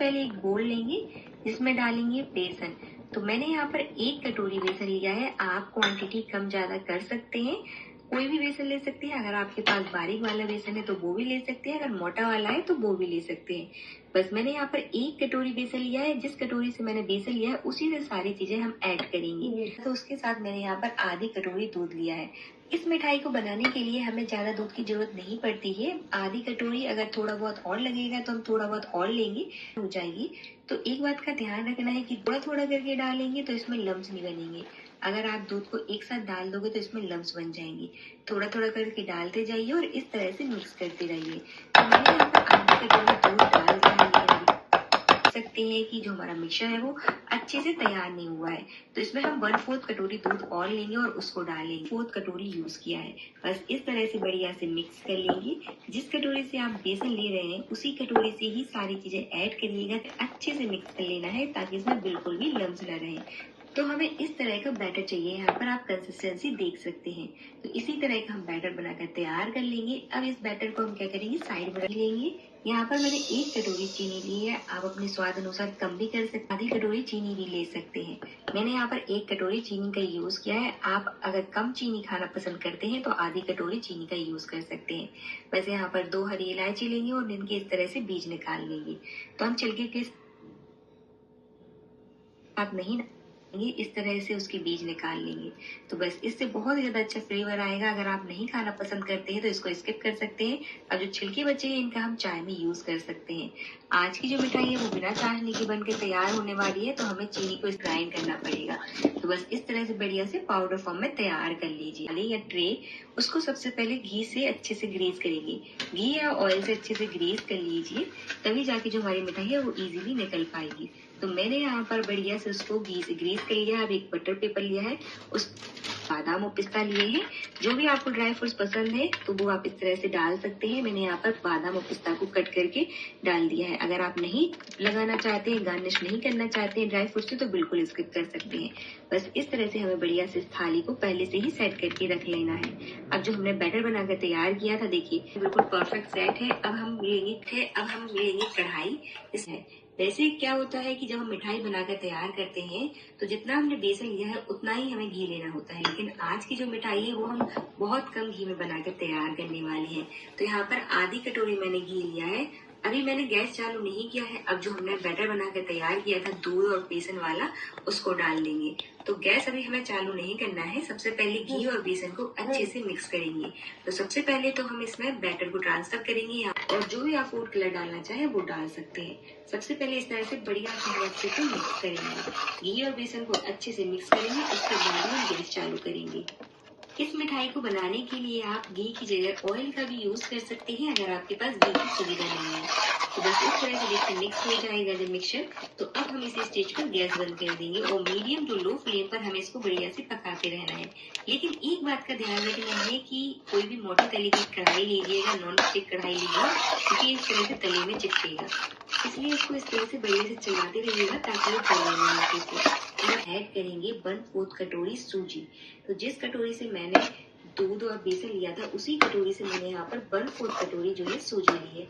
पहले एक बोल लेंगे जिसमें डालेंगे बेसन। तो मैंने यहाँ पर 1 कटोरी बेसन लिया है। आप क्वांटिटी कम ज्यादा कर सकते हैं, कोई भी बेसन ले सकते हैं। अगर आपके पास बारीक वाला बेसन है तो वो भी ले सकते हैं, अगर मोटा वाला है तो वो भी ले सकते हैं। बस मैंने यहाँ पर 1 कटोरी बेसन लिया है। जिस कटोरी से मैंने बेसन लिया है उसी से सारी चीजें हम ऐड करेंगे। तो उसके साथ मैंने यहाँ पर आधी कटोरी दूध लिया है। इस मिठाई को बनाने के लिए हमें ज्यादा दूध की जरूरत नहीं पड़ती है। आधी कटोरी, अगर थोड़ा बहुत और लगेगा तो हम थोड़ा बहुत और लेंगे, हो जाएगी। तो एक बात का ध्यान रखना है कि थोड़ा थोड़ा करके डालेंगे तो इसमें लम्स नहीं बनेंगे। अगर आप दूध को एक साथ डाल दोगे तो इसमें लम्स बन जाएंगे। थोड़ा थोड़ा करके डालते जाइए और इस तरह से मिक्स करते रहिए। तो मैंने यहाँ पर आधी कटोरी दूध डाल दिया है। सकते हैं कि जो हमारा मिक्सचर है वो अच्छे से तैयार नहीं हुआ है, तो इसमें हम 1/4 कटोरी दूध और लेंगे और उसको डालेंगे। 4 कटोरी यूज किया है। बस इस तरह से बढ़िया से मिक्स कर लेंगे। जिस कटोरी से आप बेसन ले रहे हैं उसी कटोरी से ही सारी चीजें ऐड करिएगा। अच्छे से मिक्स कर लेना है ताकि इसमें बिल्कुल भी लम्स न रहे। तो हमें इस तरह का बैटर चाहिए। यहाँ पर आप कंसिस्टेंसी देख सकते हैं। तो इसी तरह का हम बैटर बनाकर तैयार कर लेंगे। अब इस बैटर को हम क्या करेंगे, साइड में रख लेंगे। यहाँ पर मैंने 1 कटोरी चीनी ली है। आप अपने स्वाद अनुसार कम भी कर सकते, आधी कटोरी चीनी भी ले सकते हैं। मैंने यहाँ पर 1 कटोरी चीनी का यूज किया है। आप अगर कम चीनी खाना पसंद करते हैं तो आधी कटोरी चीनी का यूज कर सकते हैं। वैसे यहाँ पर 2 हरी इलायची लेंगे और इनके इस तरह से बीज निकाल लेंगे। तो हम छिलके के आप नहीं इस तरह से उसके बीज निकाल लेंगे। तो बस इससे बहुत ज्यादा अच्छा फ्लेवर आएगा। अगर आप नहीं खाना पसंद करते हैं तो इसको स्किप कर सकते हैं। और जो छिलके बचे हैं इनका हम चाय में यूज कर सकते हैं। आज की जो मिठाई है वो बिना चाशनी के बनकर तैयार होने वाली है, तो हमें चीनी को ग्राइंड करना पड़ेगा। तो बस इस तरह से बढ़िया से पाउडर फॉर्म में तैयार कर लीजिए। या ट्रे, उसको सबसे पहले घी से अच्छे से ग्रीस करेंगे। घी या ऑयल से अच्छे से ग्रीस कर लीजिए, तभी जाके जो हमारी मिठाई है वो इजीली निकल पाएगी। तो मैंने यहाँ पर बढ़िया से उसको घी से ग्रीस कर लिया है। अब एक बटर पेपर लिया है, उस बादाम और पिस्ता लिए हैं। जो भी आपको ड्राई फ्रूट्स पसंद है तो वो आप इस तरह से डाल सकते हैं। मैंने यहाँ पर बादाम और पिस्ता को कट करके डाल दिया है। अगर आप नहीं लगाना चाहते हैं, गार्निश नहीं करना चाहते हैं ड्राई फ्रूट्स से, तो बिल्कुल स्किप कर सकते हैं। बस इस तरह से हमें बढ़िया से थाली को पहले से ही सेट करके रख लेना है। अब जो हमने बैटर बनाकर तैयार किया था, देखिए बिल्कुल परफेक्ट सेट है। अब हम लेंगे कढ़ाई। इसमें वैसे क्या होता है कि जब हम मिठाई बनाकर तैयार करते हैं तो जितना हमने बेसन लिया है उतना ही हमें घी लेना होता है, लेकिन आज की जो मिठाई है वो हम बहुत कम घी में बनाकर तैयार करने वाले हैं। तो यहाँ पर आधी कटोरी मैंने घी लिया है। अभी मैंने गैस चालू नहीं किया है। अब जो हमने बैटर बनाकर तैयार किया था दूध और बेसन वाला, उसको डाल देंगे। तो गैस अभी हमें चालू नहीं करना है। सबसे पहले घी और बेसन को अच्छे से मिक्स करेंगे। तो सबसे पहले तो हम इसमें बैटर को ट्रांसफर करेंगे और जो भी आप फूड कलर डालना चाहे वो डाल सकते हैं। सबसे पहले इस तरह से बढ़िया से अच्छे से मिक्स करेंगे। घी और बेसन को अच्छे से मिक्स करेंगे, उसके बाद हम गैस चालू करेंगे। इस मिठाई को बनाने के लिए आप घी की जगह ऑयल का भी यूज कर सकते हैं, अगर आपके पास घी की सुविधा नहीं है। तो बस इस तरह से देखिए मिक्स हो जाएगा जब मिक्सचर, तो अब हम इस स्टेज पर गैस बंद कर देंगे और मीडियम टू लो फ्लेम पर हमें इसको बढ़िया से पकाते रहना है। लेकिन एक बात का ध्यान रखना है कि कोई भी मोटी तले की कढ़ाई लीजिएगा, नॉन स्टिक कढ़ाई लीजिएगा, क्योंकि इस तरह से तले में चिपकेगा। इसलिए इसको इस तरह से बढ़िया से चलाते रहिएगा ताकि वो तले में अच्छे से। ऐड करेंगे 1/4 कटोरी सूजी। तो जिस कटोरी से मैंने दूध और बेसन लिया था उसी कटोरी से मैंने यहाँ पर 1/4 कटोरी जो है सूजी ली है।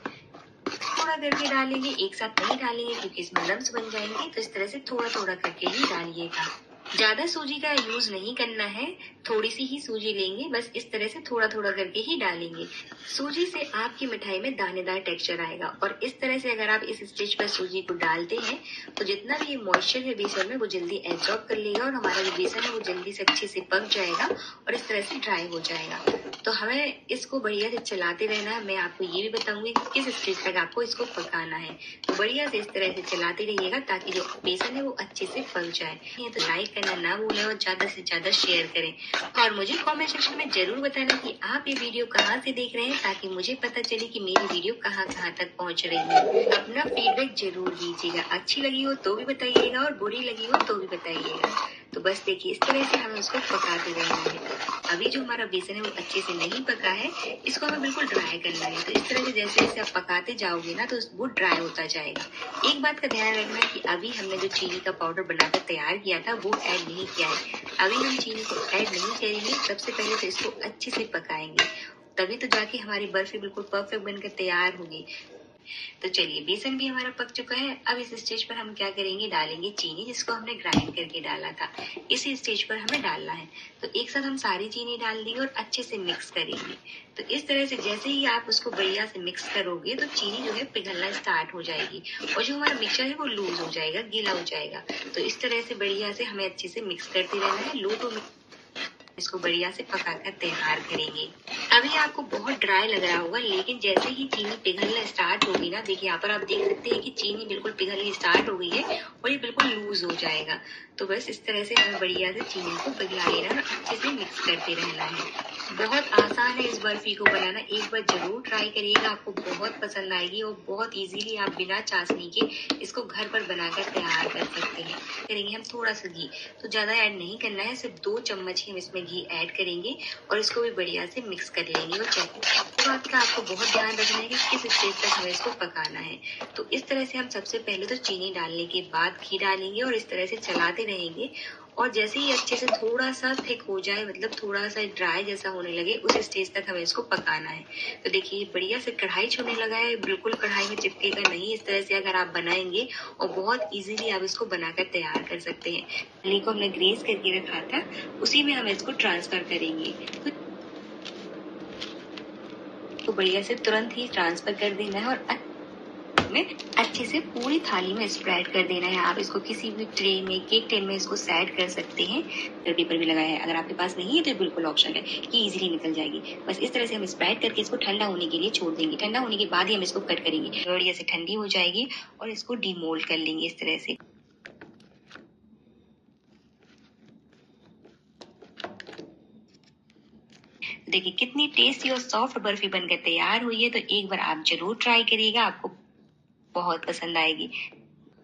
थोड़ा करके डालेंगे, एक साथ नहीं डालेंगे क्योंकि इसमें लम्स बन जाएंगे। तो इस तरह से थोड़ा थोड़ा करके ही डालिएगा। ज्यादा सूजी का यूज नहीं करना है, थोड़ी सी ही सूजी लेंगे। बस इस तरह से थोड़ा थोड़ा करके ही डालेंगे। सूजी से आपकी मिठाई में दानेदार टेक्सचर आएगा। और इस तरह से अगर आप इस स्टेज पर सूजी को डालते हैं तो जितना भी मॉइस्चर है बेसन में वो जल्दी एब्जॉर्ब कर लेगा और हमारा जो बेसन है वो जल्दी से अच्छे से पक जाएगा और इस तरह से ड्राई हो जाएगा। तो हमें इसको बढ़िया से चलाते रहना है। मैं आपको ये भी बताऊंगी कि किस स्टेज तक आपको इसको पकाना है। तो बढ़िया से इस तरह से चलाते रहिएगा ताकि जो बेसन है वो अच्छे से पक जाए। तो लाइक करना ना भूलें और ज्यादा से ज्यादा शेयर करें। और मुझे कमेंट सेक्शन में जरूर बताना कि आप ये वीडियो कहाँ से देख रहे हैं, ताकि मुझे पता चले कि मेरी वीडियो कहाँ कहाँ तक पहुँच रही है। अपना फीडबैक जरूर दीजिएगा। अच्छी लगी हो तो भी बताइएगा और बुरी लगी हो तो भी बताइएगा। तो बस देखिए इस तरह से हमें उसको पकाते रहना है। अभी जो हमारा बेसन है वो अच्छे से नहीं पका है, इसको हमें बिल्कुल ड्राई करना है। तो इस तरह से जैसे जैसे आप पकाते जाओगे ना तो वो ड्राई होता जाएगा। एक बात का ध्यान रखना है कि अभी हमने जो चीनी का पाउडर बनाकर तैयार किया था वो ऐड नहीं किया है। अभी हम चीनी को ऐड नहीं करेंगे। सबसे पहले तो इसको अच्छे से पकाएंगे, तभी तो जाके हमारी बर्फी बिल्कुल परफेक्ट बनकर तैयार होगी। तो चलिए, बेसन भी हमारा पक चुका है। अब इस स्टेज पर हम क्या करेंगे, डालेंगे चीनी, जिसको हमने ग्राइंड करके डाला था। इसी स्टेज पर हमें डालना है। तो एक साथ हम सारी चीनी डाल देंगे और अच्छे से मिक्स करेंगे। तो इस तरह से जैसे ही आप उसको बढ़िया से मिक्स करोगे तो चीनी जो है पिघलना स्टार्ट हो जाएगी और जो हमारा मिक्सचर है वो लूज हो जाएगा, गीला हो जाएगा। तो इस तरह से बढ़िया से हमें अच्छे से मिक्स करते रहना है। लो टू इसको बढ़िया से पकाकर तैयार करेंगे। अभी आपको बहुत ड्राई लग रहा होगा, लेकिन जैसे ही चीनी पिघलना स्टार्ट होगी ना, देखिए यहाँ पर आप देख सकते हैं कि चीनी बिल्कुल पिघलनी स्टार्ट हो गई है और ये बिल्कुल लूज हो जाएगा। तो बस इस तरह से हमें बढ़िया से चीनी को पिघला लेना और अच्छे से मिक्स करते रहना है। बहुत आसान है इस बर्फी को बनाना, एक बार जरूर ट्राई करिएगा, आपको बहुत पसंद आएगी और बहुत इजीली आप बिना चाशनी के इसको घर पर बनाकर तैयार कर सकते हैं। करेंगे हम थोड़ा सा घी, तो ज्यादा ऐड नहीं करना है, सिर्फ 2 चम्मच ही हम इसमें घी ऐड करेंगे और इसको भी बढ़िया से मिक्स कर लेंगे। और चटनी बात का आपको बहुत ध्यान रखना है कि किस स्टेज तक हमें इसको पकाना है। तो इस तरह से हम सबसे पहले तो चीनी डालने के बाद घी डालेंगे और इस तरह से चलाते रहेंगे और जैसे ही अच्छे से थोड़ा सा थिक हो जाए, मतलब थोड़ा सा ड्राई जैसा होने लगे, उस स्टेज तक हमें इसको पकाना है। तो देखिए बढ़िया से कढ़ाई छूने लगा है, बिल्कुल कढ़ाई में चिपकेगा नहीं। इस तरह से अगर आप बनाएंगे और बहुत इजीली आप इसको बनाकर तैयार कर सकते हैं। दाल को हमने ग्रेस करके रखा था, उसी में हम इसको ट्रांसफर करेंगे। तो बढ़िया से तुरंत ही ट्रांसफर कर देना है और में अच्छे से पूरी थाली में स्प्रेड कर देना है। आप इसको किसी भी ट्रे में, केक टिन में इसको सेट कर सकते हैं। तो पेपर भी लगाया है, अगर आपके पास नहीं है तो बिल्कुल ऑप्शन है कि इजीली निकल जाएगी। बस इस तरह से हम स्प्रेड करके इसको ठंडा होने के लिए छोड़ देंगे। ठंडा होने के बाद ही हम इसको कट करेंगे। बढ़िया से ठंडी हो जाएगी और इसको डीमोल्ड कर लेंगे इस तरह से। देखिए कितनी टेस्टी और सॉफ्ट बर्फी बनकर तैयार हुई है। तो एक बार आप जरूर ट्राई करिएगा, आपको बहुत पसंद आएगी।